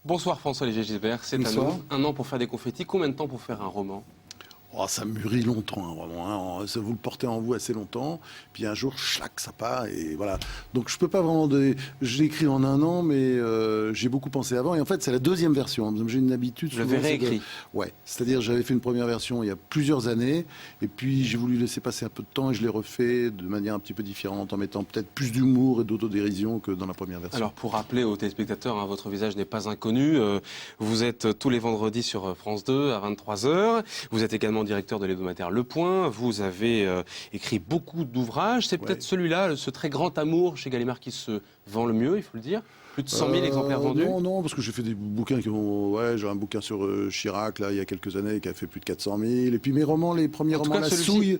Bonsoir François-Olivier Gisbert, c'est à nous. Un an pour faire des confettis, combien de temps pour faire un roman ? Oh, ça mûrit longtemps, hein, vraiment. Hein. Vous le portez en vous assez longtemps, puis un jour, schlac, ça part, et voilà. Donc je peux pas vraiment... Je l'ai écrit en un an, mais j'ai beaucoup pensé avant. Et en fait, c'est la deuxième version. J'ai une habitude... Je l'avais réécrit. Ouais, c'est-à-dire j'avais fait une première version il y a plusieurs années, et puis j'ai voulu laisser passer un peu de temps, et je l'ai refait de manière un petit peu différente, en mettant peut-être plus d'humour et d'autodérision que dans la première version. Alors pour rappeler aux téléspectateurs, hein, votre visage n'est pas inconnu. Vous êtes tous les vendredis sur France 2 à 23h. Vous êtes également directeur de l'hebdomadaire Le Point. Vous avez écrit beaucoup d'ouvrages. C'est peut-être celui-là, ce très grand amour chez Gallimard qui se vend le mieux, il faut le dire. Plus de 100 000 exemplaires vendus. Non, parce que j'ai fait des bouquins qui ont... Ouais, j'ai un bouquin sur Chirac, là, il y a quelques années, qui a fait plus de 400 000. Et puis mes romans, les premiers romans, La Souille,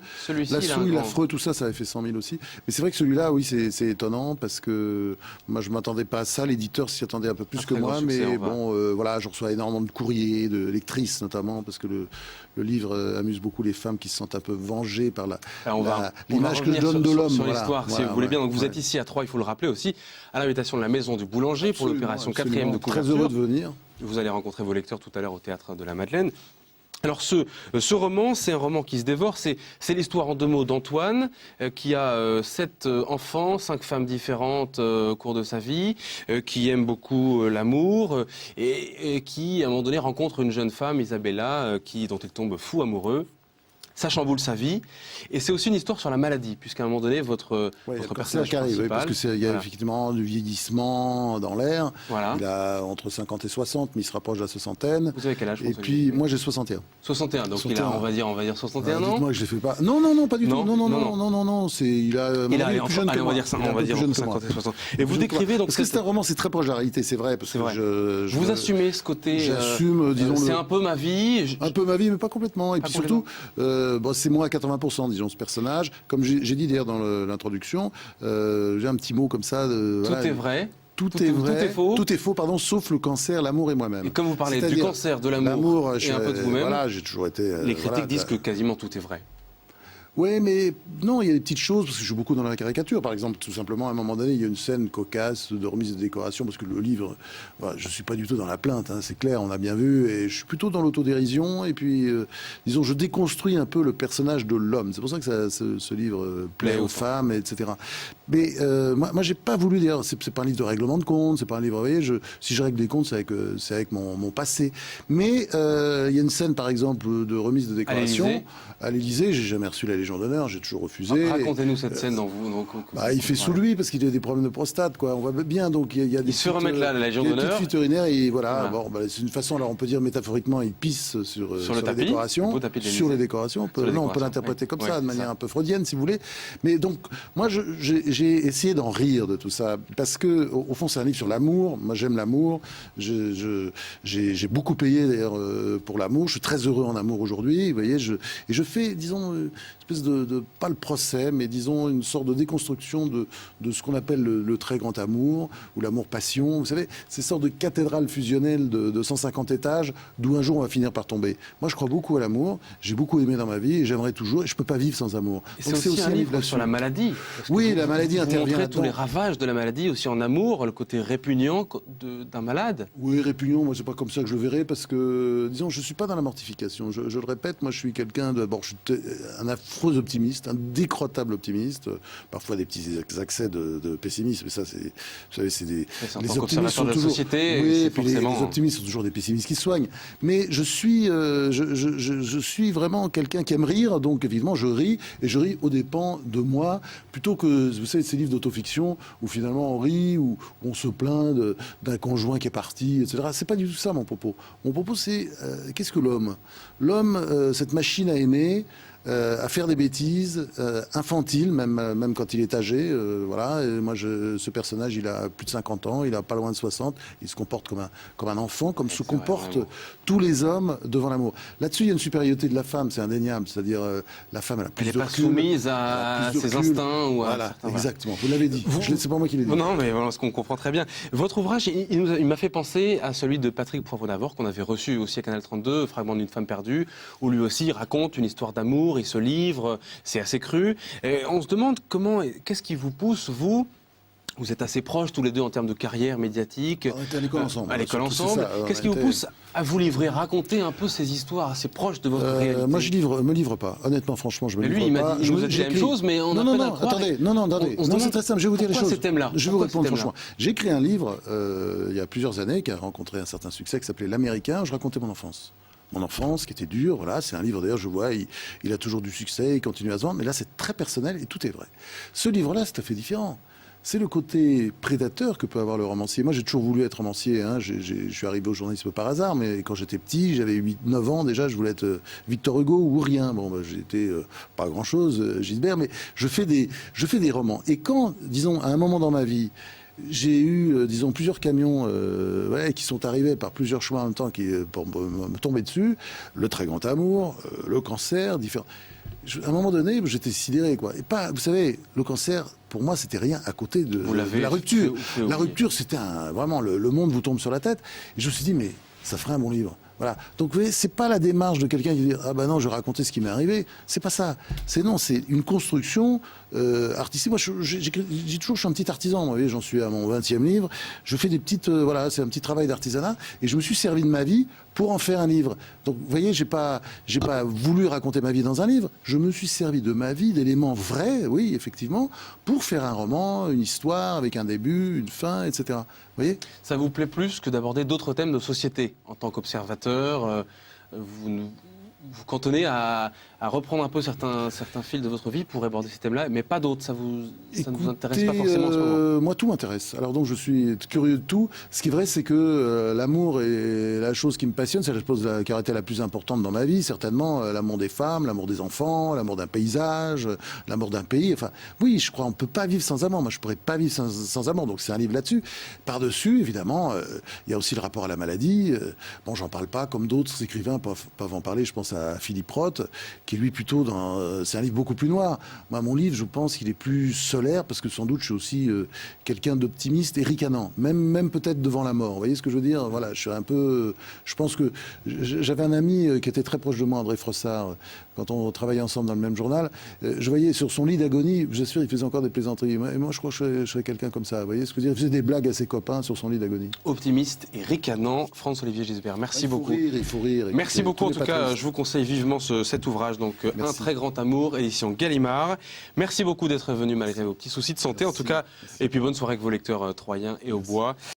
L'Affreux, tout ça, ça avait fait 100 000 aussi. Mais c'est vrai que celui-là, oui, c'est étonnant, parce que moi, je ne m'attendais pas à ça. L'éditeur s'y attendait un peu plus que moi. Mais bon, voilà, je reçois énormément de courriers, de lectrices notamment, parce que le livre amuse beaucoup les femmes qui se sentent un peu vengées par l'image que je donne de l'homme. Sur l'histoire, si vous voulez bien. Donc vous êtes ici à Troyes, il faut le rappeler aussi, à l'invitation de la Maison du Boulanger pour l'opération 4e de couverture. Très heureux de venir. Vous allez rencontrer vos lecteurs tout à l'heure au Théâtre de la Madeleine. Alors ce roman, c'est un roman qui se dévore, c'est l'histoire en 2 mots d'Antoine qui a 7 enfants, 5 femmes différentes au cours de sa vie, qui aime beaucoup l'amour et qui à un moment donné rencontre une jeune femme, Isabella, dont il tombe fou amoureux. Ça chamboule sa vie. Et c'est aussi une histoire sur la maladie, puisqu'à un moment donné, votre personnage principal... parce qu'il y a effectivement du vieillissement dans l'air. Voilà. Il a entre 50 et 60, mais il se rapproche de la soixantaine. Vous avez quel âge? Et puis, moi, j'ai 61. 61, donc 61. Il a, on va dire 61 ans. Dites-moi que je ne les fais pas. Non, pas du tout. Non. Il est plus jeune que moi. On va dire 50 et 60. Et vous décrivez donc... Parce que c'est un roman, c'est très proche de la réalité, c'est vrai. Parce que vous assumez ce côté... J'assume, disons... C'est un peu ma vie. Un peu ma vie, mais pas complètement. Et puis surtout... c'est moi à 80%, disons, ce personnage. Comme j'ai dit d'ailleurs dans l'introduction, j'ai un petit mot comme ça. Tout est vrai. Tout est vrai. Tout est faux. Tout est faux, pardon, sauf le cancer, l'amour et moi-même. Et comme vous parlez du cancer, de l'amour et un peu de vous-même, voilà, j'ai toujours été... les critiques disent que quasiment tout est vrai. Oui, mais non, il y a des petites choses, parce que je joue beaucoup dans la caricature. Par exemple, tout simplement, à un moment donné, il y a une scène cocasse de remise de décoration, parce que le livre, voilà, je ne suis pas du tout dans la plainte, hein, c'est clair, on a bien vu, et je suis plutôt dans l'autodérision, et puis, disons, je déconstruis un peu le personnage de l'homme. C'est pour ça que ce livre plaît aux femmes, etc. Mais moi j'ai pas voulu dire, c'est pas un livre de règlement de compte, c'est pas un livre, vous voyez, si je règle des comptes, c'est avec mon passé. Mais il y a une scène, par exemple, de remise de décoration à l'Élysée. J'ai jamais reçu la Légion d'honneur, j'ai toujours refusé. Racontez-nous cette scène dans vous. Il fait sous lui parce qu'il a des problèmes de prostate, quoi. On voit bien, donc il y a des. Il se remet là, la Légion d'honneur. Il y a des fuites urinaires et voilà. Bon, c'est une façon, alors on peut dire métaphoriquement, il pisse sur les décorations, sur les décorations. On peut l'interpréter comme ça, de manière un peu freudienne, si vous voulez. Mais donc, moi, j'ai essayé d'en rire de tout ça parce que, au fond, c'est un livre sur l'amour. Moi, j'aime l'amour. J'ai beaucoup payé d'ailleurs pour l'amour. Je suis très heureux en amour aujourd'hui. Vous voyez, et je fais, disons, une espèce de pas le procès, mais disons une sorte de déconstruction de ce qu'on appelle le très grand amour ou l'amour-passion. Vous savez, ces sortes de cathédrales fusionnelles de 150 étages d'où un jour on va finir par tomber. Moi, je crois beaucoup à l'amour. J'ai beaucoup aimé dans ma vie et j'aimerais toujours. Et je peux pas vivre sans amour. C'est aussi un livre sur la maladie. Oui, la maladie intervient. Vous montrez tous les ravages de la maladie aussi en amour, le côté répugnant d'un malade. Oui, répugnant. Moi, c'est pas comme ça que je le verrai parce que, disons, je suis pas dans la mortification. Je le répète, moi, je suis quelqu'un d'abord, je suis un affreux optimiste, un décrottable optimiste. Parfois des petits accès de pessimisme. Mais ça, c'est, vous savez, c'est des. Les optimistes sont toujours. Société, oui, et puis les optimistes sont toujours des pessimistes qui se soignent. Mais je suis vraiment quelqu'un qui aime rire, donc évidemment, je ris et je ris aux dépens de moi, plutôt que, vous savez, ces livres d'autofiction où finalement on rit, où on se plaint d'un conjoint qui est parti, etc. C'est pas du tout ça mon propos. Mon propos, c'est qu'est-ce que l'homme? L'homme, cette machine à aimer, à faire des bêtises, infantiles, même quand il est âgé. Voilà. Et moi, ce personnage, il a plus de 50 ans, il a pas loin de 60. Il se comporte comme un enfant, comme se comportent tous les hommes devant l'amour. Là-dessus, il y a une supériorité de la femme, c'est indéniable. C'est-à-dire, la femme, elle a plus de recul. Elle n'est pas soumise à ses instincts. Voilà, exactement. Vous l'avez dit. C'est pas moi qui l'ai dit. Non, mais voilà, ce qu'on comprend très bien. Votre ouvrage, il m'a fait penser à celui de Patrick Poivre d'Arvor, qu'on avait reçu aussi à Canal 32, Fragment d'une femme perdue, où lui aussi raconte une histoire d'amour. Il se livre, c'est assez cru. Et on se demande qu'est-ce qui vous pousse, vous, Vous êtes assez proches tous les deux en termes de carrière médiatique. On était à l'école ensemble. À l'école ensemble. Qu'est-ce qui vous pousse à vous livrer, raconter un peu ces histoires assez proches de votre réalité? Moi, je me livre pas. Honnêtement, franchement, je me livre pas. Lui, il nous a dit la même chose, mais on attendez. Non, c'est très simple. Je vais vous dire les choses. Ces thèmes-là. Je vais vous répondre franchement. J'ai écrit un livre il y a plusieurs années qui a rencontré un certain succès, qui s'appelait L'Américain. Je racontais mon enfance. Mon enfance, qui était dure, voilà, c'est un livre d'ailleurs, je vois, il a toujours du succès, il continue à se vendre, mais là c'est très personnel et tout est vrai. Ce livre-là, c'est tout à fait différent. C'est le côté prédateur que peut avoir le romancier. Moi, j'ai toujours voulu être romancier. Hein. Je suis arrivé au journalisme par hasard, mais quand j'étais petit, j'avais 8-9 ans déjà, je voulais être Victor Hugo ou rien. Bon, j'étais pas grand-chose, Gisbert, mais je fais des romans. Et quand, disons, à un moment dans ma vie, j'ai eu, disons, plusieurs camions qui sont arrivés par plusieurs chemins en même temps pour me tomber dessus, le très grand amour, le cancer, différents... À un moment donné, j'étais sidéré, quoi. Et pas, vous savez, le cancer, pour moi, c'était rien à côté de la rupture. La rupture, c'était vraiment le monde vous tombe sur la tête. Et je me suis dit, mais ça ferait un bon livre. Voilà. Donc, vous voyez, c'est pas la démarche de quelqu'un qui dit ah ben non, je vais raconter ce qui m'est arrivé. C'est pas ça. C'est une construction artistique. Moi, j'ai toujours, je suis un petit artisan. Moi, vous voyez, j'en suis à mon 20e livre. Je fais des petites, voilà, c'est un petit travail d'artisanat. Et je me suis servi de ma vie pour en faire un livre. Donc, vous voyez, j'ai pas voulu raconter ma vie dans un livre. Je me suis servi de ma vie, d'éléments vrais, oui, effectivement, pour faire un roman, une histoire avec un début, une fin, etc. Vous voyez ? Ça vous plaît plus que d'aborder d'autres thèmes de société en tant qu'observateur? Vous cantonnez à reprendre un peu certains fils de votre vie pour aborder ces thèmes-là, mais pas d'autres. Ça ne vous intéresse pas forcément en ce moment? Moi, tout m'intéresse. Alors donc, je suis curieux de tout. Ce qui est vrai, c'est que l'amour est la chose qui me passionne. C'est la chose qui a été la plus importante dans ma vie, certainement. L'amour des femmes, l'amour des enfants, l'amour d'un paysage, l'amour d'un pays. Enfin, oui, je crois qu'on ne peut pas vivre sans amour. Moi, je ne pourrais pas vivre sans amour. Donc, c'est un livre là-dessus. Par-dessus, évidemment, il y a aussi le rapport à la maladie. Bon, j'en parle pas comme d'autres écrivains peuvent en parler. Je pense à Philippe Roth, qui lui plutôt c'est un livre beaucoup plus noir. Moi, mon livre, je pense qu'il est plus solaire parce que sans doute je suis aussi quelqu'un d'optimiste et ricanant, même peut-être devant la mort. Vous voyez ce que je veux dire? Voilà, je suis un peu. Je pense que j'avais un ami qui était très proche de moi, André Frossard, quand on travaillait ensemble dans le même journal. Je voyais sur son lit d'agonie, j'assure, il faisait encore des plaisanteries. Et moi, je crois que je serais quelqu'un comme ça. Vous voyez ce que je veux dire? Il faisait des blagues à ses copains sur son lit d'agonie. Optimiste et ricanant, Franz-Olivier Gisbert. Merci beaucoup. Il faut rire. Merci beaucoup. En tout cas, je vous conseille vivement cet ouvrage, donc Un très grand amour, édition Gallimard. Merci beaucoup d'être venu malgré vos petits soucis de santé, en tout cas. Et puis bonne soirée avec vos lecteurs troyens et au bois.